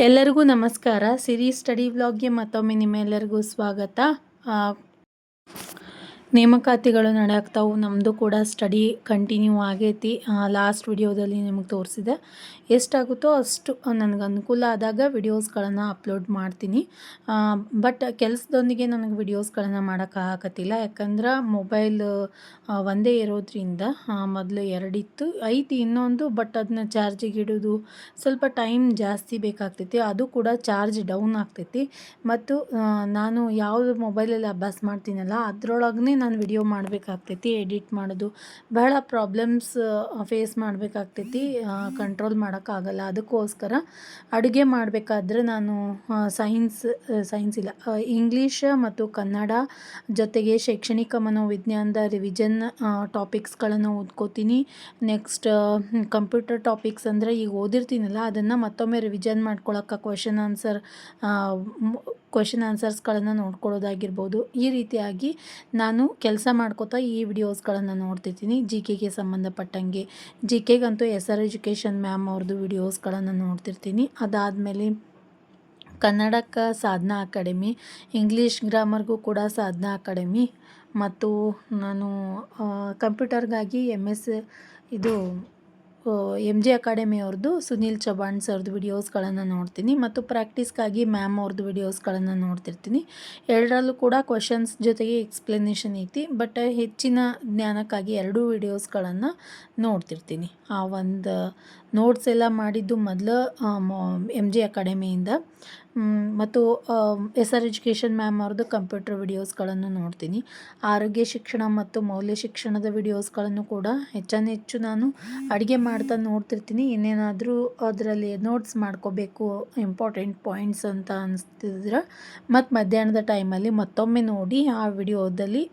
ಎಲ್ಲರಿಗೂ ನಮಸ್ಕಾರ. ಸಿರಿ ಸ್ಟಡಿ ವ್ಲಾಗ್ಗೆ ಮತ್ತೊಮ್ಮೆ ನಿಮ್ಮೆಲ್ಲರಿಗೂ ಸ್ವಾಗತ. ಆ, ನೇಮಕಾತಿಗಳು ನಡೆಯಾಕ್ತಾವು. ನಮ್ಮದು ಕೂಡ ಸ್ಟಡಿ ಕಂಟಿನ್ಯೂ ಆಗೈತಿ. ಲಾಸ್ಟ್ ವಿಡಿಯೋದಲ್ಲಿ ನಿಮಗೆ ತೋರಿಸಿದೆ. ಎಷ್ಟಾಗುತ್ತೋ ಅಷ್ಟು ನನಗೆ ಅನುಕೂಲ ಆದಾಗ ವಿಡಿಯೋಸ್ಗಳನ್ನು ಅಪ್ಲೋಡ್ ಮಾಡ್ತೀನಿ. ಬಟ್ ಕೆಲಸದೊಂದಿಗೆ ನನಗೆ ವಿಡಿಯೋಸ್ಗಳನ್ನು ಮಾಡೋಕ್ಕಾಗತ್ತಿಲ್ಲ. ಯಾಕಂದ್ರೆ ಮೊಬೈಲ್ ಒಂದೇ ಇರೋದ್ರಿಂದ ಮೊದಲು ಎರಡಿತ್ತು, ಐತಿ ಇನ್ನೊಂದು. ಬಟ್ ಅದನ್ನ ಚಾರ್ಜಿಗೆ ಇಡೋದು ಸ್ವಲ್ಪ ಟೈಮ್ ಜಾಸ್ತಿ ಬೇಕಾಗ್ತೈತಿ. ಅದು ಕೂಡ ಚಾರ್ಜ್ ಡೌನ್ ಆಗ್ತೈತಿ. ಮತ್ತು ನಾನು ಯಾವುದು ಮೊಬೈಲಲ್ಲಿ ಅಭ್ಯಾಸ ಮಾಡ್ತೀನಲ್ಲ ಅದರೊಳಗೇ ನಾನು ವಿಡಿಯೋ ಮಾಡಬೇಕಾಗ್ತೈತಿ. ಎಡಿಟ್ ಮಾಡೋದು ಬಹಳ ಪ್ರಾಬ್ಲಮ್ಸ್ ಫೇಸ್ ಮಾಡಬೇಕಾಗ್ತೈತಿ. ಕಂಟ್ರೋಲ್ ಮಾಡೋಕ್ಕಾಗಲ್ಲ. ಅದಕ್ಕೋಸ್ಕರ ಅಡುಗೆ ಮಾಡಬೇಕಾದ್ರೆ ನಾನು ಸೈನ್ಸ್ ಇಲ್ಲ, ಇಂಗ್ಲೀಷ್ ಮತ್ತು ಕನ್ನಡ ಜೊತೆಗೆ ಶೈಕ್ಷಣಿಕ ಮನೋವಿಜ್ಞಾನದ ರಿವಿಷನ್ ಟಾಪಿಕ್ಸ್ಗಳನ್ನು ಓದ್ಕೋತೀನಿ. ನೆಕ್ಸ್ಟ್ ಕಂಪ್ಯೂಟರ್ ಟಾಪಿಕ್ಸ್ ಅಂದರೆ ಈಗ ಓದಿರ್ತೀನಲ್ಲ ಅದನ್ನು ಮತ್ತೊಮ್ಮೆ ರಿವಿಷನ್ ಮಾಡ್ಕೊಳ್ಳೋಕೆ ಕ್ವೆಶನ್ ಆನ್ಸರ್ಸ್ಗಳನ್ನು ನೋಡ್ಕೊಳ್ಳೋದಾಗಿರ್ಬೋದು. ಈ ರೀತಿಯಾಗಿ ನಾನು ಕೆಲಸ ಮಾಡ್ಕೋತಾ ಈ ವಿಡಿಯೋಸ್ಗಳನ್ನು ನೋಡ್ತಿರ್ತೀನಿ. ಜಿ ಕೆಗೆ ಸಂಬಂಧಪಟ್ಟಂಗೆ ಜಿ ಕೆಗಂತೂ ಎಜುಕೇಷನ್ ಮ್ಯಾಮ್ ಅವ್ರದ್ದು ವಿಡಿಯೋಸ್ಗಳನ್ನು ನೋಡ್ತಿರ್ತೀನಿ. ಅದಾದಮೇಲೆ ಕನ್ನಡಕ್ಕೆ ಸಾಧನಾ ಅಕಾಡೆಮಿ, ಇಂಗ್ಲೀಷ್ ಗ್ರಾಮರ್ಗೂ ಕೂಡ ಸಾಧನಾ ಅಕಾಡೆಮಿ, ಮತ್ತು ನಾನು ಕಂಪ್ಯೂಟರ್ಗಾಗಿ ಇದು ಎಮ್ ಜೆ ಅಕಾಡೆಮಿ ಅವ್ರದ್ದು ಸುನೀಲ್ ಚೌಹಾಣ್ ಸರ್ದು ವಿಡಿಯೋಸ್ಗಳನ್ನು ನೋಡ್ತೀನಿ. ಮತ್ತು ಪ್ರಾಕ್ಟೀಸ್ಗಾಗಿ ಮ್ಯಾಮ್ ಅವ್ರದ್ದು ವಿಡಿಯೋಸ್ಗಳನ್ನು ನೋಡ್ತಿರ್ತೀನಿ. ಎರಡರಲ್ಲೂ ಕೂಡ ಕ್ವಶನ್ಸ್ ಜೊತೆಗೆ ಎಕ್ಸ್ಪ್ಲನೇಷನ್ ಐತಿ. ಬಟ್ ಹೆಚ್ಚಿನ ಜ್ಞಾನಕ್ಕಾಗಿ ಎರಡೂ ವಿಡಿಯೋಸ್ಗಳನ್ನು ನೋಡ್ತಿರ್ತೀನಿ. ಆ ಒಂದು ನೋಟ್ಸ್ ಎಲ್ಲ ಮಾಡಿದ್ದು ಮೊದಲು ಎಮ್ ಜೆ ಅಕಾಡೆಮಿಯಿಂದ, ಮತ್ತು ಎಜುಕೇಷನ್ ಮ್ಯಾಮ್ ಅವ್ರದ್ದು ಕಂಪ್ಯೂಟರ್ ವಿಡಿಯೋಸ್ಗಳನ್ನು ನೋಡ್ತೀನಿ. ಆರೋಗ್ಯ ಶಿಕ್ಷಣ ಮತ್ತು ಮೌಲ್ಯ ಶಿಕ್ಷಣದ ವಿಡಿಯೋಸ್ಗಳನ್ನು ಕೂಡ ಹೆಚ್ಚು ನಾನು ಅಡುಗೆ ಮಾಡ್ತಾ ನೋಡ್ತಿರ್ತೀನಿ. ಇನ್ನೇನಾದರೂ ಅದರಲ್ಲಿ ನೋಟ್ಸ್ ಮಾಡ್ಕೋಬೇಕು ಇಂಪಾರ್ಟೆಂಟ್ ಪಾಯಿಂಟ್ಸ್ ಅಂತ ಅನಿಸ್ತಿದ್ರೆ ಮತ್ತು ಮಧ್ಯಾಹ್ನದ ಟೈಮಲ್ಲಿ ಮತ್ತೊಮ್ಮೆ ನೋಡಿ ಆ ವಿಡಿಯೋದಲ್ಲಿ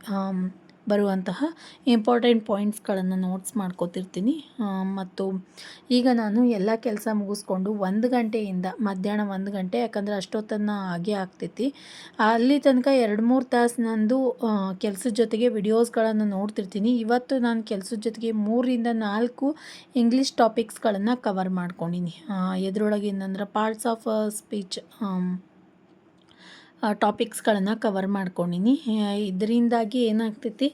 ಬರುವಂತಹ ಇಂಪಾರ್ಟೆಂಟ್ ಪಾಯಿಂಟ್ಸ್ಗಳನ್ನು ನೋಟ್ಸ್ ಮಾಡ್ಕೋತಿರ್ತೀನಿ. ಮತ್ತು ಈಗ ನಾನು ಎಲ್ಲ ಕೆಲಸ ಮುಗಿಸ್ಕೊಂಡು 1 ಗಂಟೆಯಿಂದ ಮಧ್ಯಾಹ್ನ 1 ಗಂಟೆ, ಯಾಕಂದರೆ ಅಷ್ಟೊತ್ತನ್ನು ಆಗೇ ಆಗ್ತೈತಿ, ಅಲ್ಲಿ ತನಕ 2-3 ತಾಸು ನಂದು ಕೆಲಸದ ಜೊತೆಗೆ ವಿಡಿಯೋಸ್ಗಳನ್ನು ನೋಡ್ತಿರ್ತೀನಿ. ಇವತ್ತು ನಾನು ಕೆಲಸದ ಜೊತೆಗೆ 3-4 ಇಂಗ್ಲೀಷ್ ಟಾಪಿಕ್ಸ್ಗಳನ್ನು ಕವರ್ ಮಾಡ್ಕೊಂಡಿನಿ. ಎದ್ರೊಳಗಿಂದಂದ್ರೆ ಪಾರ್ಟ್ಸ್ ಆಫ್ ಸ್ಪೀಚ್ ಟಾಪಿಕ್ಸ್ಗಳನ್ನು ಕವರ್ ಮಾಡ್ಕೊಂಡಿನಿ. ಇದರಿಂದಾಗಿ ಏನಾಗ್ತೈತಿ,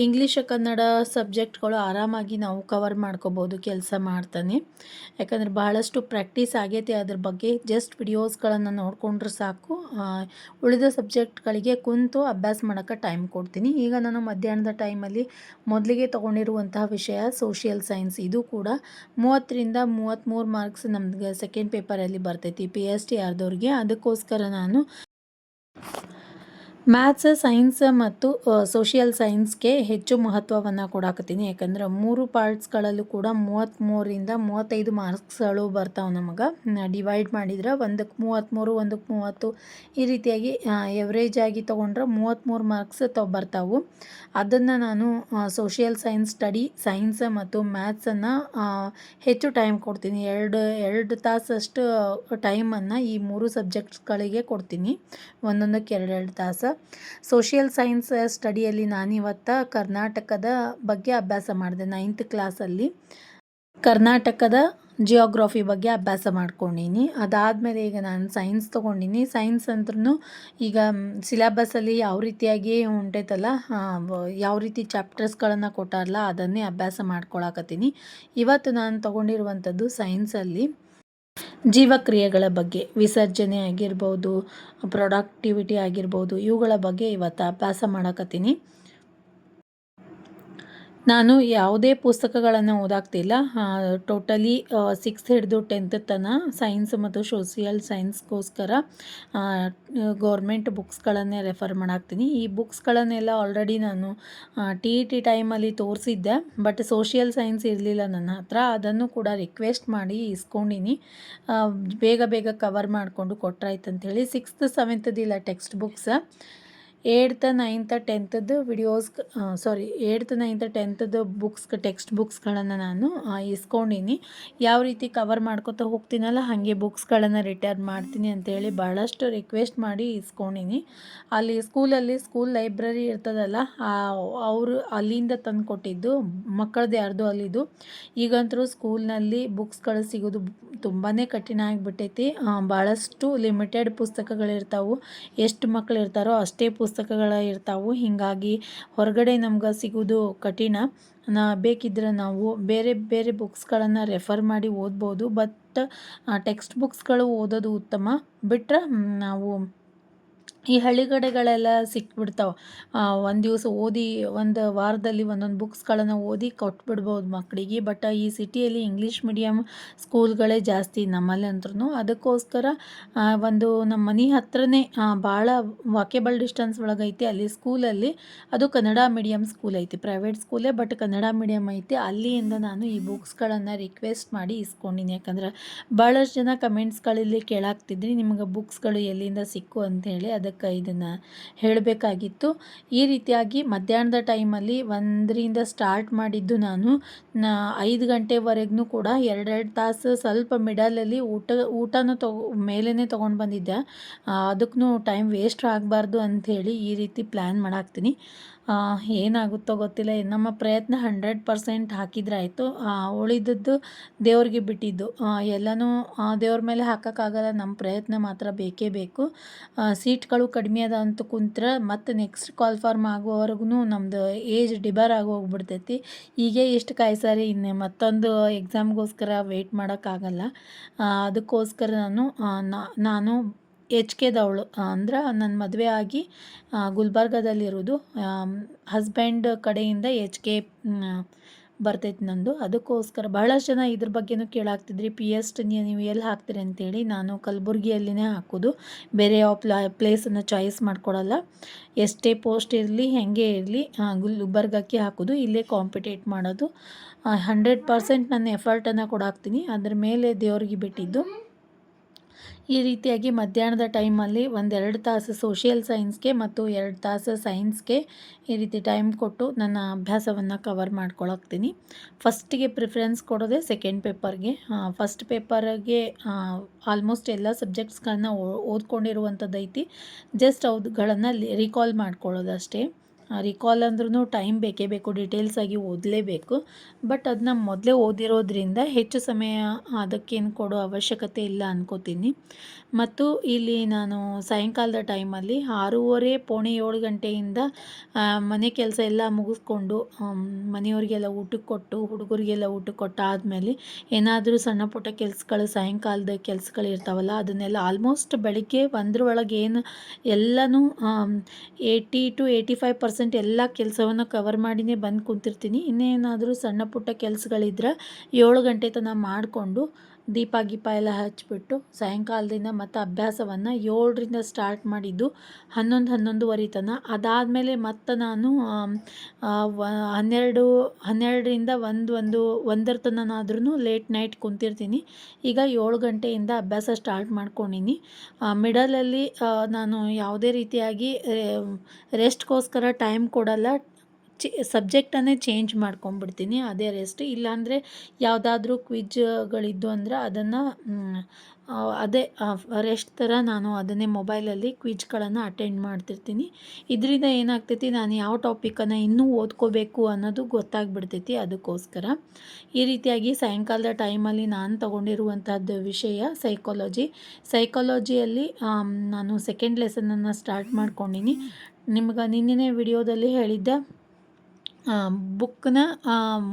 ಇಂಗ್ಲೀಷ್ ಕನ್ನಡ ಸಬ್ಜೆಕ್ಟ್ಗಳು ಆರಾಮಾಗಿ ನಾವು ಕವರ್ ಮಾಡ್ಕೋಬೋದು ಕೆಲಸ ಮಾಡ್ತಾನೆ. ಯಾಕಂದರೆ ಬಹಳಷ್ಟು ಪ್ರಾಕ್ಟೀಸ್ ಆಗೈತೆ ಅದ್ರ ಬಗ್ಗೆ. ಜಸ್ಟ್ ವಿಡಿಯೋಸ್ಗಳನ್ನು ನೋಡಿಕೊಂಡ್ರೆ ಸಾಕು. ಉಳಿದ ಸಬ್ಜೆಕ್ಟ್ಗಳಿಗೆ ಕುಂತು ಅಭ್ಯಾಸ ಮಾಡೋಕ್ಕೆ ಟೈಮ್ ಕೊಡ್ತೀನಿ. ಈಗ ನಾನು ಮಧ್ಯಾಹ್ನದ ಟೈಮಲ್ಲಿ ಮೊದಲಿಗೆ ತೊಗೊಂಡಿರುವಂತಹ ವಿಷಯ ಸೋಷಿಯಲ್ ಸೈನ್ಸ್. ಇದು ಕೂಡ 30-33 ಮಾರ್ಕ್ಸ್ ನಮ್ಗೆ ಸೆಕೆಂಡ್ ಪೇಪರಲ್ಲಿ ಬರ್ತೈತಿ PST ಆದವ್ರಿಗೆ. ಅದಕ್ಕೋಸ್ಕರ ನಾನು ಮ್ಯಾಥ್ಸ್, ಸೈನ್ಸ್ ಮತ್ತು ಸೋಷಿಯಲ್ ಸೈನ್ಸ್ಗೆ ಹೆಚ್ಚು ಮಹತ್ವವನ್ನು ಕೊಡಾಕತ್ತೀನಿ. ಯಾಕಂದ್ರೆ 3 ಪಾರ್ಟ್ಸ್ಗಳಲ್ಲೂ ಕೂಡ 33-35 ಮಾರ್ಕ್ಸ್ಗಳು ಬರ್ತಾವೆ ನಮಗೆ. ಡಿವೈಡ್ ಮಾಡಿದ್ರೆ ಒಂದಕ್ಕೆ 33, ಒಂದಕ್ಕೆ 30, ಈ ರೀತಿಯಾಗಿ ಎವ್ರೇಜ್ ಆಗಿ ತೊಗೊಂಡ್ರೆ 33 ಮಾರ್ಕ್ಸ್ ಬರ್ತಾವೆ. ಅದನ್ನು ನಾನು ಸೋಷಿಯಲ್ ಸೈನ್ಸ್ ಸೈನ್ಸ್ ಮತ್ತು ಮ್ಯಾಥ್ಸನ್ನು ಹೆಚ್ಚು ಟೈಮ್ ಕೊಡ್ತೀನಿ. ಎರಡು ತಾಸಷ್ಟು ಟೈಮನ್ನು ಈ 3 ಸಬ್ಜೆಕ್ಟ್ಸ್ಗಳಿಗೆ ಕೊಡ್ತೀನಿ. ಒಂದೊಂದಕ್ಕೆ 2 ತಾಸು. ಸೋಷಿಯಲ್ ಸೈನ್ಸ್ ಸ್ಟಡಿಯಲ್ಲಿ ನಾನಿವತ್ತು ಕರ್ನಾಟಕದ ಬಗ್ಗೆ ಅಭ್ಯಾಸ ಮಾಡಿದೆ. 9th ಕ್ಲಾಸಲ್ಲಿ ಕರ್ನಾಟಕದ ಜಿಯೋಗ್ರಫಿ ಬಗ್ಗೆ ಅಭ್ಯಾಸ ಮಾಡ್ಕೊಂಡೀನಿ. ಅದಾದಮೇಲೆ ಈಗ ನಾನು ಸೈನ್ಸ್ ತೊಗೊಂಡಿನಿ. ಸೈನ್ಸ್ ಅಂದ್ರೂ ಈಗ ಸಿಲೆಬಸ್ಸಲ್ಲಿ ಯಾವ ರೀತಿಯಾಗಿ ಹೊಂಟೈತಲ್ಲ, ಯಾವ ರೀತಿ ಚಾಪ್ಟರ್ಸ್ಗಳನ್ನು ಕೊಟ್ಟಾರಲ್ಲ ಅದನ್ನೇ ಅಭ್ಯಾಸ ಮಾಡ್ಕೊಳಕತ್ತೀನಿ. ಇವತ್ತು ನಾನು ತೊಗೊಂಡಿರುವಂಥದ್ದು ಸೈನ್ಸಲ್ಲಿ ಜೀವಕ್ರಿಯೆಗಳ ಬಗ್ಗೆ, ವಿಸರ್ಜನೆ ಆಗಿರ್ಬೋದು, ಪ್ರೊಡಕ್ಟಿವಿಟಿ ಆಗಿರ್ಬೋದು, ಇವುಗಳ ಬಗ್ಗೆ ಇವತ್ತು ಅಭ್ಯಾಸ ಮಾಡಕತ್ತೀನಿ. ನಾನು ಯಾವುದೇ ಪುಸ್ತಕಗಳನ್ನು ಓದಾಗ್ತಿಲ್ಲ. ಟೋಟಲಿ 6th ಹಿಡಿದು 10th ತನಕ ಸೈನ್ಸ್ ಮತ್ತು ಸೋಷಿಯಲ್ ಸೈನ್ಸ್ಗೋಸ್ಕರ ಗೌರ್ಮೆಂಟ್ ಬುಕ್ಸ್ಗಳನ್ನೇ ರೆಫರ್ ಮಾಡಾಕ್ತೀನಿ. ಈ ಬುಕ್ಸ್ಗಳನ್ನೆಲ್ಲ ಆಲ್ರೆಡಿ ನಾನು TET ಟೈಮಲ್ಲಿ ತೋರಿಸಿದ್ದೆ. ಬಟ್ ಸೋಷಿಯಲ್ ಸೈನ್ಸ್ ಇರಲಿಲ್ಲ ನನ್ನ ಹತ್ರ. ಅದನ್ನು ಕೂಡ ರಿಕ್ವೆಸ್ಟ್ ಮಾಡಿ ಇಸ್ಕೊಂಡಿನಿ. ಬೇಗ ಕವರ್ ಮಾಡಿಕೊಂಡು ಕೊಟ್ರಾಯ್ತು ಅಂಥೇಳಿ. 6th 7th ಇಲ್ಲ text books. Eighth 9th 10th videos sorry 8th 9th 10th books text ಬುಕ್ಸ್ಗಳನ್ನು ನಾನು ಇಸ್ಕೊಂಡೀನಿ. ಯಾವ ರೀತಿ ಕವರ್ ಮಾಡ್ಕೊತಾ ಹೋಗ್ತೀನಲ್ಲ ಹಾಗೆ ಬುಕ್ಸ್ಗಳನ್ನು ರಿಟರ್ನ್ ಮಾಡ್ತೀನಿ ಅಂತೇಳಿ ಭಾಳಷ್ಟು ರಿಕ್ವೆಸ್ಟ್ ಮಾಡಿ ಇಸ್ಕೊಂಡೀನಿ. ಅಲ್ಲಿ ಸ್ಕೂಲ್ ಲೈಬ್ರರಿ ಇರ್ತದಲ್ಲ, ಅವರು ಅಲ್ಲಿಂದ ತಂದು ಕೊಟ್ಟಿದ್ದು, ಮಕ್ಕಳದ್ದು ಯಾರ್ದು ಅಲ್ಲಿದು. ಈಗಂತರೂ ಸ್ಕೂಲ್ನಲ್ಲಿ ಬುಕ್ಸ್ಗಳು ಸಿಗೋದು ತುಂಬಾ ಕಠಿಣ ಆಗಿಬಿಟ್ಟೈತಿ. ಭಾಳಷ್ಟು ಲಿಮಿಟೆಡ್ ಪುಸ್ತಕಗಳಿರ್ತಾವೆ. ಎಷ್ಟು ಮಕ್ಕಳು ಇರ್ತಾರೋ ಅಷ್ಟೇ ಪುಸ್ತಕಗಳು ಇರ್ತಾವೆ. ಹೀಗಾಗಿ ಹೊರಗಡೆ ನಮ್ಗೆ ಸಿಗೋದು ಕಠಿಣ. ಬೇಕಿದ್ರೆ ನಾವು ಬೇರೆ ಬೇರೆ ಬುಕ್ಸ್ಗಳನ್ನು ರೆಫರ್ ಮಾಡಿ ಓದ್ಬೋದು. ಬಟ್ ಟೆಕ್ಸ್ಟ್ ಬುಕ್ಸ್ಗಳು ಓದೋದು ಉತ್ತಮ. ಬಿಟ್ಟರೆ ನಾವು ಈ ಹಳ್ಳಿಗಡೆಗಳೆಲ್ಲ ಸಿಕ್ಬಿಡ್ತಾವೆ. ಒಂದು ದಿವಸ ಓದಿ ಒಂದು ವಾರದಲ್ಲಿ ಒಂದೊಂದು ಬುಕ್ಸ್ಗಳನ್ನು ಓದಿ ಕೊಟ್ಬಿಡ್ಬೋದು ಮಕ್ಕಳಿಗೆ. ಬಟ್ ಈ ಸಿಟಿಯಲ್ಲಿ ಇಂಗ್ಲೀಷ್ ಮೀಡಿಯಮ್ ಸ್ಕೂಲ್ಗಳೇ ಜಾಸ್ತಿ ನಮ್ಮಲ್ಲಿ ಅಂದ್ರೂ. ಅದಕ್ಕೋಸ್ಕರ ಒಂದು ನಮ್ಮ ಮನೆ ಹತ್ರನೇ ಭಾಳ ವಾಕೇಬಲ್ ಡಿಸ್ಟೆನ್ಸ್ ಒಳಗೈತಿ ಅಲ್ಲಿ ಸ್ಕೂಲಲ್ಲಿ. ಅದು ಕನ್ನಡ ಮೀಡಿಯಮ್ ಸ್ಕೂಲ್ ಐತಿ, ಪ್ರೈವೇಟ್ ಸ್ಕೂಲೇ ಬಟ್ ಕನ್ನಡ ಮೀಡಿಯಮ್ ಐತಿ. ಅಲ್ಲಿಂದ ನಾನು ಈ ಬುಕ್ಸ್ಗಳನ್ನು ರಿಕ್ವೆಸ್ಟ್ ಮಾಡಿ ಇಸ್ಕೊಂಡೀನಿ. ಯಾಕಂದ್ರೆ ಭಾಳಷ್ಟು ಜನ ಕಮೆಂಟ್ಸ್ಗಳಲ್ಲಿ ಕೇಳಾಗ್ತಿದ್ರಿ ನಿಮ್ಗೆ ಬುಕ್ಸ್ಗಳು ಎಲ್ಲಿಂದ ಸಿಕ್ಕು ಅಂಥೇಳಿ. ಅದಕ್ಕೆ ಇದನ್ನು ಹೇಳಬೇಕಾಗಿತ್ತು. ಈ ರೀತಿಯಾಗಿ ಮಧ್ಯಾಹ್ನದ ಟೈಮಲ್ಲಿ 1ರಿಂದ ಸ್ಟಾರ್ಟ್ ಮಾಡಿದ್ದು ನಾನು 5 ಗಂಟೆವರೆಗೂ ಕೂಡ 2 ತಾಸು ಸ್ವಲ್ಪ ಮಿಡಲಲ್ಲಿ ಊಟನೂ ಮೇಲೇ ತೊಗೊಂಡು ಬಂದಿದ್ದೆ. ಅದಕ್ಕೂ ಟೈಮ್ ವೇಸ್ಟ್ ಆಗಬಾರ್ದು ಅಂಥೇಳಿ ಈ ರೀತಿ ಪ್ಲ್ಯಾನ್ ಮಾಡಾಕ್ತೀನಿ. ಏನಾಗುತ್ತೋ ಗೊತ್ತಿಲ್ಲ. ನಮ್ಮ ಪ್ರಯತ್ನ 100% ಹಾಕಿದ್ರಾಯಿತು. ಉಳಿದದ್ದು ದೇವ್ರಿಗೆ ಬಿಟ್ಟಿದ್ದು. ಎಲ್ಲನೂ ದೇವ್ರ ಮೇಲೆ ಹಾಕೋಕ್ಕಾಗಲ್ಲ, ನಮ್ಮ ಪ್ರಯತ್ನ ಮಾತ್ರ ಬೇಕೇ ಬೇಕು. ಸೀಟ್ಗಳು ಕಡಿಮೆ ಅದ ಅಂತ ಕುಂತ್ರೆ ಮತ್ತು ನೆಕ್ಸ್ಟ್ ಕಾಲ್ ಫಾರ್ಮ್ ಆಗುವವರೆಗೂ ನಮ್ಮದು ಏಜ್ ಡಿಬರ್ ಆಗಿ ಹೋಗ್ಬಿಡ್ತೈತಿ. ಹೀಗೆ ಇಷ್ಟು ಕಾಯ್ಸಾರಿ ಇನ್ನು ಮತ್ತೊಂದು ಎಕ್ಸಾಮ್ಗೋಸ್ಕರ ವೆಯ್ಟ್ ಮಾಡೋಕ್ಕಾಗಲ್ಲ. ಅದಕ್ಕೋಸ್ಕರ ನಾನು HKದವಳು. ಅಂದ್ರೆ ನನ್ನ ಮದುವೆ ಆಗಿ ಗುಲ್ಬರ್ಗದಲ್ಲಿರೋದು. ಹಸ್ಬೆಂಡ್ ಕಡೆಯಿಂದ HK ಬರ್ತೈತಿ ನಂದು. ಅದಕ್ಕೋಸ್ಕರ ಭಾಳಷ್ಟು ಜನ ಇದ್ರ ಬಗ್ಗೆನೂ ಕೇಳಾಗ್ತಿದ್ರಿ, PST ನೀವು ಎಲ್ಲಿ ಹಾಕ್ತೀರಿ ಅಂತೇಳಿ. ನಾನು ಕಲಬುರ್ಗಿಯಲ್ಲಿನೇ ಹಾಕೋದು, ಬೇರೆ ಯಾವ ಪ್ಲೇಸನ್ನು ಚಾಯ್ಸ್ ಮಾಡ್ಕೊಳಲ್ಲ. ಎಷ್ಟೇ ಪೋಸ್ಟ್ ಇರಲಿ ಹೆಂಗೆ ಇರಲಿ ಗುಲ್ಬರ್ಗಕ್ಕೆ ಹಾಕೋದು, ಇಲ್ಲೇ ಕಾಂಪಿಟೇಟ್ ಮಾಡೋದು. 100% ನನ್ನ ಎಫರ್ಟನ್ನು ಕೊಡಾಕ್ತೀನಿ. ಅದ್ರ ಮೇಲೆ ದೇವ್ರಿಗೆ ಬಿಟ್ಟಿದ್ದು. ಈ ರೀತಿಯಾಗಿ ಮಧ್ಯಾಹ್ನದ ಟೈಮಲ್ಲಿ 1-2 ತಾಸು ಸೋಷಿಯಲ್ ಸೈನ್ಸ್ಗೆ ಮತ್ತು 2 ತಾಸು ಸೈನ್ಸ್ಗೆ ಈ ರೀತಿ ಟೈಮ್ ಕೊಟ್ಟು ನನ್ನ ಅಭ್ಯಾಸವನ್ನು ಕವರ್ ಮಾಡ್ಕೊಳಕ್ತೀನಿ. ಫಸ್ಟಿಗೆ ಪ್ರಿಫರೆನ್ಸ್ ಕೊಡೋದೇ ಸೆಕೆಂಡ್ ಪೇಪರ್ಗೆ. ಫಸ್ಟ್ ಪೇಪರ್ಗೆ ಆಲ್ಮೋಸ್ಟ್ ಎಲ್ಲ ಸಬ್ಜೆಕ್ಟ್ಸ್ಗಳನ್ನ ಓದ್ಕೊಂಡಿರುವಂಥದ್ದೈತಿ. ಜಸ್ಟ್ ಅವುಗಳನ್ನು ರಿಕಾಲ್ ಮಾಡ್ಕೊಳ್ಳೋದಷ್ಟೇ. ರಿಕಾಲ್ ಅಂದ್ರೂ ಟೈಮ್ ಬೇಕೇ ಬೇಕು, ಡೀಟೇಲ್ಸಾಗಿ ಓದಲೇಬೇಕು. ಬಟ್ ಅದನ್ನ ಮೊದಲೇ ಓದಿರೋದ್ರಿಂದ ಹೆಚ್ಚು ಸಮಯ ಅದಕ್ಕೇನು ಕೊಡೋ ಅವಶ್ಯಕತೆ ಇಲ್ಲ ಅನ್ಕೋತೀನಿ. ಮತ್ತು ಇಲ್ಲಿ ನಾನು ಸಾಯಂಕಾಲದ ಟೈಮಲ್ಲಿ 6:30 ಪೌಣೆ 7 ಗಂಟೆಯಿಂದ ಮನೆ ಕೆಲಸ ಎಲ್ಲ ಮುಗಿಸ್ಕೊಂಡು ಮನೆಯವರಿಗೆಲ್ಲ ಊಟಕ್ಕೆ ಕೊಟ್ಟು ಹುಡುಗರಿಗೆಲ್ಲ ಊಟಕ್ಕೆ ಕೊಟ್ಟು ಆದಮೇಲೆ ಏನಾದರೂ ಸಣ್ಣ ಪುಟ್ಟ ಕೆಲಸಗಳು ಸಾಯಂಕಾಲದ ಕೆಲಸಗಳು ಇರ್ತಾವಲ್ಲ ಅದನ್ನೆಲ್ಲ ಆಲ್ಮೋಸ್ಟ್ ಬೆಳಿಗ್ಗೆ 1 ಒಳಗೆ ಏನು ಎಲ್ಲನೂ 80 to 85% ಎಲ್ಲ ಕೆಲಸವನ್ನು ಕವರ್ ಮಾಡಿನೇ ಬಂದು ಕುಂತಿರ್ತೀನಿ. ಇನ್ನೇನಾದರೂ ಸಣ್ಣ ಪುಟ್ಟ ಕೆಲಸಗಳಿದ್ರೆ 7 ಗಂಟೆ ತನಕ ಮಾಡಿಕೊಂಡು ದೀಪ ಗೀಪ ಎಲ್ಲ ಹಚ್ಚಿಬಿಟ್ಟು ಸಾಯಂಕಾಲದಿಂದ ಮತ್ತು ಅಭ್ಯಾಸವನ್ನು 7ರಿಂದ ಸ್ಟಾರ್ಟ್ ಮಾಡಿದ್ದು 11-11:30 ತನಕ. ಅದಾದಮೇಲೆ ಮತ್ತು ನಾನು 12ರಿಂದ 1 ತನಕನಾದ್ರೂ ಲೇಟ್ ನೈಟ್ ಕುಂತಿರ್ತೀನಿ. ಈಗ 7 ಗಂಟೆಯಿಂದ ಅಭ್ಯಾಸ ಸ್ಟಾರ್ಟ್ ಮಾಡ್ಕೊಂಡೀನಿ. ಮಿಡಲಲ್ಲಿ ನಾನು ಯಾವುದೇ ರೀತಿಯಾಗಿ ರೆಸ್ಟ್ಗೋಸ್ಕರ ಟೈಮ್ ಕೊಡಲ್ಲ. ಸಬ್ಜೆಕ್ಟನ್ನೇ ಚೇಂಜ್ ಮಾಡ್ಕೊಂಬಿಡ್ತೀನಿ, ಅದೇ ರೆಸ್ಟ್. ಇಲ್ಲಾಂದರೆ ಯಾವುದಾದ್ರೂ ಕ್ವಿಜ್ಗಳಿದ್ದು ಅಂದ್ರೆ ಅದನ್ನು ಅದೇ ರೆಸ್ಟ್ ಥರ ನಾನು ಅದನ್ನೇ ಮೊಬೈಲಲ್ಲಿ ಕ್ವಿಜ್ಗಳನ್ನು ಅಟೆಂಡ್ ಮಾಡ್ತಿರ್ತೀನಿ. ಇದರಿಂದ ಏನಾಗ್ತೈತಿ, ನಾನು ಯಾವ ಟಾಪಿಕನ್ನು ಇನ್ನೂ ಓದ್ಕೋಬೇಕು ಅನ್ನೋದು ಗೊತ್ತಾಗ್ಬಿಡ್ತೈತಿ. ಅದಕ್ಕೋಸ್ಕರ ಈ ರೀತಿಯಾಗಿ ಸಾಯಂಕಾಲದ ಟೈಮಲ್ಲಿ ನಾನು ತಗೊಂಡಿರುವಂಥದ್ದು ವಿಷಯ ಸೈಕಾಲಜಿಯಲ್ಲಿ ನಾನು ಸೆಕೆಂಡ್ ಲೆಸನನ್ನು ಸ್ಟಾರ್ಟ್ ಮಾಡ್ಕೊಂಡೀನಿ. ನಿಮ್ಗೆ ನಿನ್ನೆ ವಿಡಿಯೋದಲ್ಲಿ ಹೇಳಿದ್ದೆ ಬುಕ್ನ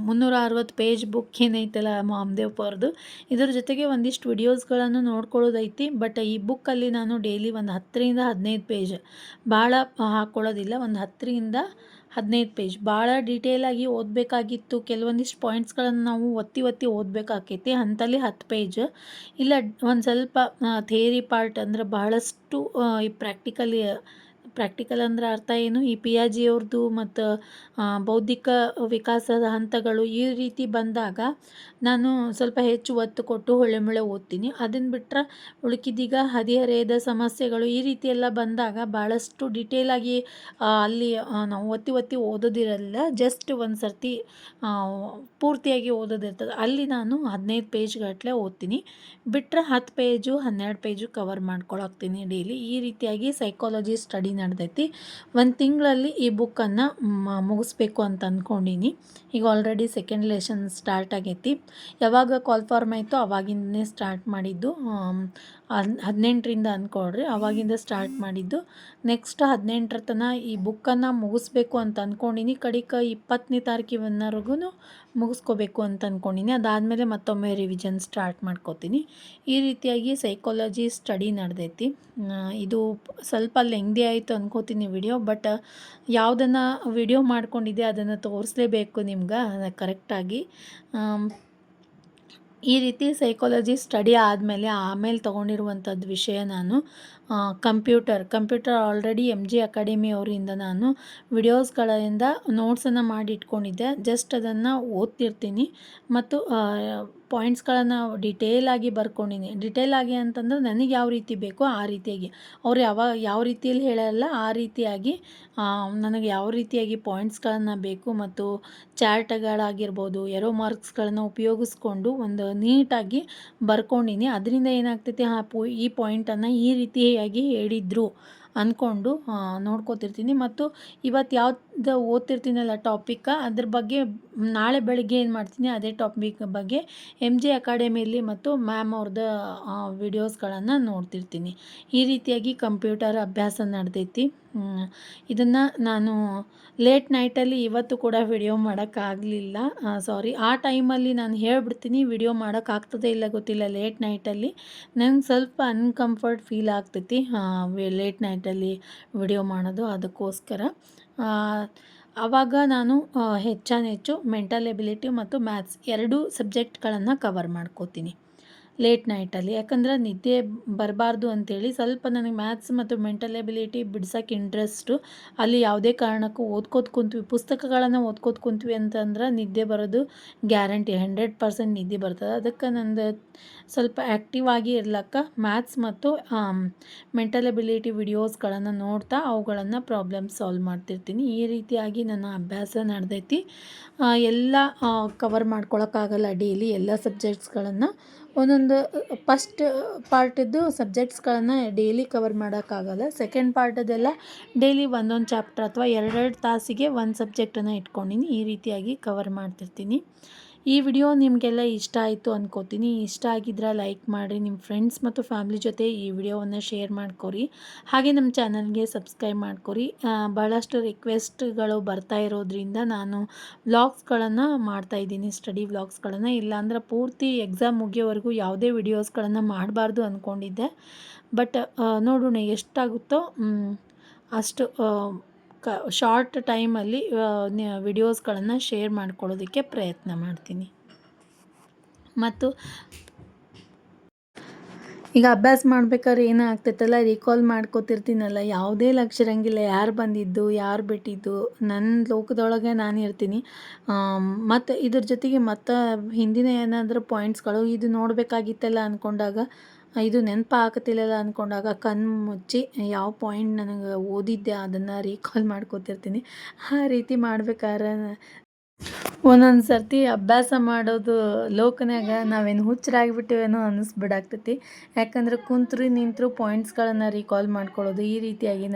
360 ಪೇಜ್ ಬುಕ್ ಏನೈತಲ್ಲ ಮಾಮ್ದೇವ್ ಅವ್ರದ್ದು, ಇದ್ರ ಜೊತೆಗೆ ಒಂದಿಷ್ಟು ವಿಡಿಯೋಸ್ಗಳನ್ನು ನೋಡ್ಕೊಳ್ಳೋದೈತಿ. ಬಟ್ ಈ ಬುಕ್ಕಲ್ಲಿ ನಾನು ಡೈಲಿ ಒಂದು 10ರಿಂದ 15 ಪೇಜ್, ಭಾಳ ಹಾಕ್ಕೊಳ್ಳೋದಿಲ್ಲ, ಒಂದು 10ರಿಂದ 15 ಪೇಜ್ ಭಾಳ ಡೀಟೇಲಾಗಿ ಓದಬೇಕಾಗಿತ್ತು. ಕೆಲವೊಂದಿಷ್ಟು ಪಾಯಿಂಟ್ಸ್ಗಳನ್ನು ನಾವು ಒತ್ತಿ ಓದಬೇಕಾಕೈತಿ. ಅಂಥಲ್ಲಿ 10 ಪೇಜ್ ಇಲ್ಲ, ಒಂದು ಸ್ವಲ್ಪ ಥಿಯರಿ ಪಾರ್ಟ್ ಅಂದರೆ ಬಹಳಷ್ಟು ಈ ಪ್ರಾಕ್ಟಿಕಲ್ ಅಂದರೆ ಅರ್ಥ ಏನು, ಈ ಪಿಯಾಜೆಯವ್ರದ್ದು ಮತ್ತು ಬೌದ್ಧಿಕ ವಿಕಾಸದ ಹಂತಗಳು ಈ ರೀತಿ ಬಂದಾಗ ನಾನು ಸ್ವಲ್ಪ ಹೆಚ್ಚು ಒತ್ತು ಕೊಟ್ಟು ಹೊಳೆಮಳೆ ಓದ್ತೀನಿ. ಅದನ್ನು ಬಿಟ್ಟರೆ ಉಳುಕಿದೀಗ ಹದಿಹರೆಯದ ಸಮಸ್ಯೆಗಳು ಈ ರೀತಿ ಎಲ್ಲ ಬಂದಾಗ ಭಾಳಷ್ಟು ಡಿಟೇಲಾಗಿ ಅಲ್ಲಿ ನಾವು ಒತ್ತಿ ಒತ್ತಿ ಓದೋದಿರಲ್ಲ. ಜಸ್ಟ್ ಒಂದು ಸರ್ತಿ ಪೂರ್ತಿಯಾಗಿ ಓದೋದಿರ್ತದೆ. ಅಲ್ಲಿ ನಾನು 15 ಪೇಜ್ಗಟ್ಟಲೆ ಓದ್ತೀನಿ. ಬಿಟ್ಟರೆ 10 ಪೇಜು 12 ಪೇಜು ಕವರ್ ಮಾಡ್ಕೊಳಕ್ತೀನಿ ಡೈಲಿ. ಈ ರೀತಿಯಾಗಿ ಸೈಕಾಲಜಿ ಸ್ಟಡಿ ನಡೆದೈತಿ. ಒಂದು ತಿಂಗಳಲ್ಲಿ ಈ ಬುಕ್ಕನ್ನು ಮುಗಿಸ್ಬೇಕು ಅಂತ ಅಂದ್ಕೊಂಡೀನಿ. ಈಗ ಆಲ್ರೆಡಿ ಸೆಕೆಂಡ್ ಲೆಸನ್ ಸ್ಟಾರ್ಟ್ ಆಗೈತಿ. ಯಾವಾಗ ಕಾಲ್ ಫಾರ್ಮ್ ಆಯಿತು ಅವಾಗಿಂದನೇ ಸ್ಟಾರ್ಟ್ ಮಾಡಿದ್ದು. 18ರಿಂದ ಅಂದ್ಕೊಳ್ರಿ, ಅವಾಗಿಂದ ಸ್ಟಾರ್ಟ್ ಮಾಡಿದ್ದು. ನೆಕ್ಸ್ಟ್ 18ರ ತನಕ ಈ ಬುಕ್ಕನ್ನು ಮುಗಿಸ್ಬೇಕು ಅಂತ ಅಂದ್ಕೊಂಡೀನಿ. ಕಡಿಕ 20ನೇ ತಾರೀಕಿನವರೆಗೂ ಮುಗಿಸ್ಕೋಬೇಕು ಅಂತ ಅಂದ್ಕೊಂಡೀನಿ. ಅದಾದಮೇಲೆ ಮತ್ತೊಮ್ಮೆ ರಿವಿಷನ್ ಸ್ಟಾರ್ಟ್ ಮಾಡ್ಕೋತೀನಿ. ಈ ರೀತಿಯಾಗಿ ಸೈಕಾಲಜಿ ಸ್ಟಡಿ ನಡೆದೈತಿ. ಇದು ಸ್ವಲ್ಪ ಲೆಂಗ್ದಿ ಆಯಿತು ಅನ್ಕೋತೀನಿ ವಿಡಿಯೋ. ಬಟ್ ಯಾವುದನ್ನು ವಿಡಿಯೋ ಮಾಡ್ಕೊಂಡಿದ್ದೆ ಅದನ್ನು ತೋರಿಸಲೇಬೇಕು ನಿಮ್ಗೆ ಕರೆಕ್ಟಾಗಿ. ಈ ರೀತಿ ಸೈಕಾಲಜಿ ಸ್ಟಡಿ ಆಮೇಲೆ ತೊಗೊಂಡಿರುವಂಥದ್ದು ವಿಷಯ ನಾನು ಕಂಪ್ಯೂಟರ್ ಆಲ್ರೆಡಿ MG ಅಕಾಡೆಮಿ ಅವರಿಂದ ನಾನು ವಿಡಿಯೋಸ್ಗಳಿಂದ ನೋಟ್ಸನ್ನು ಮಾಡಿ ಇಟ್ಕೊಂಡಿದ್ದೆ. ಜಸ್ಟ್ ಅದನ್ನು ಓದ್ತಿರ್ತೀನಿ ಮತ್ತು ಪಾಯಿಂಟ್ಸ್ಗಳನ್ನು ಡಿಟೇಲಾಗಿ ಬರ್ಕೊಂಡಿನಿ. ಡಿಟೇಲಾಗಿ ಅಂತಂದ್ರೆ ನನಗೆ ಯಾವ ರೀತಿ ಬೇಕೋ ಆ ರೀತಿಯಾಗಿ, ಅವ್ರು ಯಾವ ರೀತಿಯಲ್ಲಿ ಹೇಳಲ್ಲ ಆ ರೀತಿಯಾಗಿ ನನಗೆ ಯಾವ ರೀತಿಯಾಗಿ ಪಾಯಿಂಟ್ಸ್ಗಳನ್ನು ಬೇಕು ಮತ್ತು ಚಾರ್ಟ್ಗಳಾಗಿರ್ಬೋದು, ಎರೋ ಮಾರ್ಕ್ಸ್ಗಳನ್ನು ಉಪಯೋಗಿಸ್ಕೊಂಡು ಒಂದು ನೀಟಾಗಿ ಬರ್ಕೊಂಡಿನಿ. ಅದರಿಂದ ಏನಾಗ್ತೈತಿ, ಈ ಪಾಯಿಂಟನ್ನು ಈ ರೀತಿಯಾಗಿ ಹೇಳಿದ್ರು ಅಂದ್ಕೊಂಡು ನೋಡ್ಕೋತಿರ್ತೀನಿ. ಮತ್ತು ಇವತ್ತು ಯಾವ್ದು ಓದ್ತಿರ್ತೀನಲ್ಲ ಟಾಪಿಕ್, ಅದ್ರ ಬಗ್ಗೆ ನಾಳೆ ಬೆಳಿಗ್ಗೆ ಏನು ಮಾಡ್ತೀನಿ ಅದೇ ಟಾಪಿಕ್ ಬಗ್ಗೆ MG ಅಕಾಡೆಮಿಯಲ್ಲಿ ಮತ್ತು ಮ್ಯಾಮ್ ಅವ್ರದ್ದು ವಿಡಿಯೋಸ್ಗಳನ್ನು ನೋಡ್ತಿರ್ತೀನಿ. ಈ ರೀತಿಯಾಗಿ ಕಂಪ್ಯೂಟರ್ ಅಭ್ಯಾಸ ನಡೆದೈತಿ. ಇದನ್ನು ನಾನು ಲೇಟ್ ನೈಟಲ್ಲಿ ಇವತ್ತು ಕೂಡ ವಿಡಿಯೋ ಮಾಡೋಕ್ಕಾಗಲಿಲ್ಲ, ಸಾರಿ. ಆ ಟೈಮಲ್ಲಿ ನಾನು ಹೇಳ್ಬಿಡ್ತೀನಿ, ವಿಡಿಯೋ ಮಾಡೋಕ್ಕಾಗ್ತದೆ ಇಲ್ಲ ಗೊತ್ತಿಲ್ಲ. ಲೇಟ್ ನೈಟಲ್ಲಿ ನಂಗೆ ಸ್ವಲ್ಪ ಅನ್ಕಂಫರ್ಟ್ ಫೀಲ್ ಆಗ್ತೈತಿ ಲೇಟ್ ನೈಟಲ್ಲಿ ವಿಡಿಯೋ ಮಾಡೋದು. ಅದಕ್ಕೋಸ್ಕರ ಆವಾಗ ನಾನು ಹೆಚ್ಚು ಮೆಂಟಲ್ ಎಬಿಲಿಟಿ ಮತ್ತು ಮ್ಯಾಥ್ಸ್ 2 ಸಬ್ಜೆಕ್ಟ್ಗಳನ್ನು ಕವರ್ ಮಾಡ್ಕೋತೀನಿ ಲೇಟ್ ನೈಟಲ್ಲಿ. ಯಾಕಂದ್ರೆ ನಿದ್ದೆ ಬರಬಾರ್ದು ಅಂಥೇಳಿ ಸ್ವಲ್ಪ ನನಗೆ ಮ್ಯಾಥ್ಸ್ ಮತ್ತು ಮೆಂಟಲ್ ಎಬಿಲಿಟಿ ಬಿಡ್ಸೋಕ್ಕೆ ಇಂಟ್ರೆಸ್ಟು. ಅಲ್ಲಿ ಯಾವುದೇ ಕಾರಣಕ್ಕೂ ಓದ್ಕೋತ ಕುಂತ್ವಿ, ಪುಸ್ತಕಗಳನ್ನು ಓದ್ಕೋತ ಕುಂತ್ವಿ ಅಂತಂದ್ರೆ ನಿದ್ದೆ ಬರೋದು ಗ್ಯಾರಂಟಿ, 100% ನಿದ್ದೆ ಬರ್ತದೆ. ಅದಕ್ಕೆ ನಂದು ಸ್ವಲ್ಪ ಆ್ಯಕ್ಟಿವ್ ಆಗಿ ಇರ್ಲಕ್ಕ ಮ್ಯಾಥ್ಸ್ ಮತ್ತು ಮೆಂಟಲ್ ಎಬಿಲಿಟಿ ವಿಡಿಯೋಸ್ಗಳನ್ನು ನೋಡ್ತಾ ಅವುಗಳನ್ನು ಪ್ರಾಬ್ಲಮ್ ಸಾಲ್ವ್ ಮಾಡ್ತಿರ್ತೀನಿ. ಈ ರೀತಿಯಾಗಿ ನನ್ನ ಅಭ್ಯಾಸ ನಡೆದೈತಿ. ಎಲ್ಲ ಕವರ್ ಮಾಡ್ಕೊಳಕ್ಕಾಗಲ್ಲ ಡೈಲಿ ಎಲ್ಲ ಸಬ್ಜೆಕ್ಟ್ಸ್ಗಳನ್ನು. ಒಂದೊಂದು ಫಸ್ಟ್ ಪಾರ್ಟಿದ್ದು ಸಬ್ಜೆಕ್ಟ್ಸ್ಗಳನ್ನು ಡೈಲಿ ಕವರ್ ಮಾಡೋಕ್ಕಾಗಲ್ಲ. ಸೆಕೆಂಡ್ ಪಾರ್ಟದೆಲ್ಲ ಡೈಲಿ ಒಂದೊಂದು ಚಾಪ್ಟರ್ ಅಥವಾ 2 ತಾಸಿಗೆ ಒಂದು ಸಬ್ಜೆಕ್ಟನ್ನು ಇಟ್ಕೊಂಡಿನಿ. ಈ ರೀತಿಯಾಗಿ ಕವರ್ ಮಾಡ್ತಿರ್ತೀನಿ. ಈ ವಿಡಿಯೋ ನಿಮಗೆಲ್ಲ ಇಷ್ಟ ಆಯಿತು ಅಂದ್ಕೋತೀನಿ. ಇಷ್ಟ ಆಗಿದ್ರೆ ಲೈಕ್ ಮಾಡಿರಿ, ನಿಮ್ಮ ಫ್ರೆಂಡ್ಸ್ ಮತ್ತು ಫ್ಯಾಮಿಲಿ ಜೊತೆ ಈ ವಿಡಿಯೋವನ್ನು ಶೇರ್ ಮಾಡ್ಕೊರಿ. ಹಾಗೆ ನಮ್ಮ ಚಾನಲ್ಗೆ ಸಬ್ಸ್ಕ್ರೈಬ್ ಮಾಡ್ಕೊರಿ. ಭಾಳಷ್ಟು ರಿಕ್ವೆಸ್ಟ್ಗಳು ಬರ್ತಾ ಇರೋದ್ರಿಂದ ನಾನು ವ್ಲಾಗ್ಸ್ಗಳನ್ನು ಮಾಡ್ತಾಯಿದ್ದೀನಿ, ಸ್ಟಡಿ ವ್ಲಾಗ್ಸ್ಗಳನ್ನು. ಇಲ್ಲಾಂದ್ರೆ ಪೂರ್ತಿ ಎಕ್ಸಾಮ್ ಮುಗಿಯೋವರೆಗೂ ಯಾವುದೇ ವಿಡಿಯೋಸ್ಗಳನ್ನು ಮಾಡಬಾರ್ದು ಅಂದ್ಕೊಂಡಿದ್ದೆ. ಬಟ್ ನೋಡೋಣ ಎಷ್ಟಾಗುತ್ತೋ ಅಷ್ಟು ಶಾರ್ಟ್ ಟೈಮಲ್ಲಿ ವಿಡಿಯೋಸ್ಗಳನ್ನು ಶೇರ್ ಮಾಡ್ಕೊಳ್ಳೋದಕ್ಕೆ ಪ್ರಯತ್ನ ಮಾಡ್ತೀನಿ. ಮತ್ತು ಈಗ ಅಭ್ಯಾಸ ಮಾಡ್ಬೇಕಾದ್ರೆ ಏನಾಗ್ತೈತಲ್ಲ, ರೀಕಾಲ್ ಮಾಡ್ಕೋತಿರ್ತೀನಲ್ಲ, ಯಾವುದೇ ಲಕ್ಷ ಇರಂಗಿಲ್ಲ. ಯಾರು ಬಂದಿದ್ದು ಯಾರು ಬಿಟ್ಟಿದ್ದು ನನ್ನ ಲೋಕದೊಳಗೆ ನಾನು ಇರ್ತೀನಿ. ಮತ್ತು ಇದ್ರ ಜೊತೆಗೆ ಮತ್ತು ಹಿಂದಿನ ಏನಾದರೂ ಪಾಯಿಂಟ್ಸ್ಗಳು ಇದು ನೋಡಬೇಕಾಗಿತ್ತಲ್ಲ ಅಂದ್ಕೊಂಡಾಗ, ಇದು ನೆನಪಾಗತ್ತಿಲ್ಲಲ್ಲ ಅಂದ್ಕೊಂಡಾಗ ಕಣ್ಣು ಮುಚ್ಚಿ ಯಾವ ಪಾಯಿಂಟ್ ನನಗೆ ಓದಿದ್ದೆ ಅದನ್ನು ರೀಕಾಲ್ ಮಾಡ್ಕೋತಿರ್ತೀನಿ. ಆ ರೀತಿ ಮಾಡ್ಬೇಕಾದ್ರೆ ಒಂದೊಂದು ಸರ್ತಿ ಅಭ್ಯಾಸ ಮಾಡೋದು ಲೋಕನ್ಯಾಗ ನಾವೇನು ಹುಚ್ಚರಾಗಿಬಿಟ್ಟಿವೇನೋ ಅನ್ನಿಸ್ಬಿಡಾಗ್ತೈತಿ. ಯಾಕಂದ್ರೆ ಕುಂತ್ರು ನಿಂತರೂ ಪಾಯಿಂಟ್ಸ್ಗಳನ್ನು ರೀಕಾಲ್ ಮಾಡ್ಕೊಳ್ಳೋದು ಈ ರೀತಿಯಾಗಿ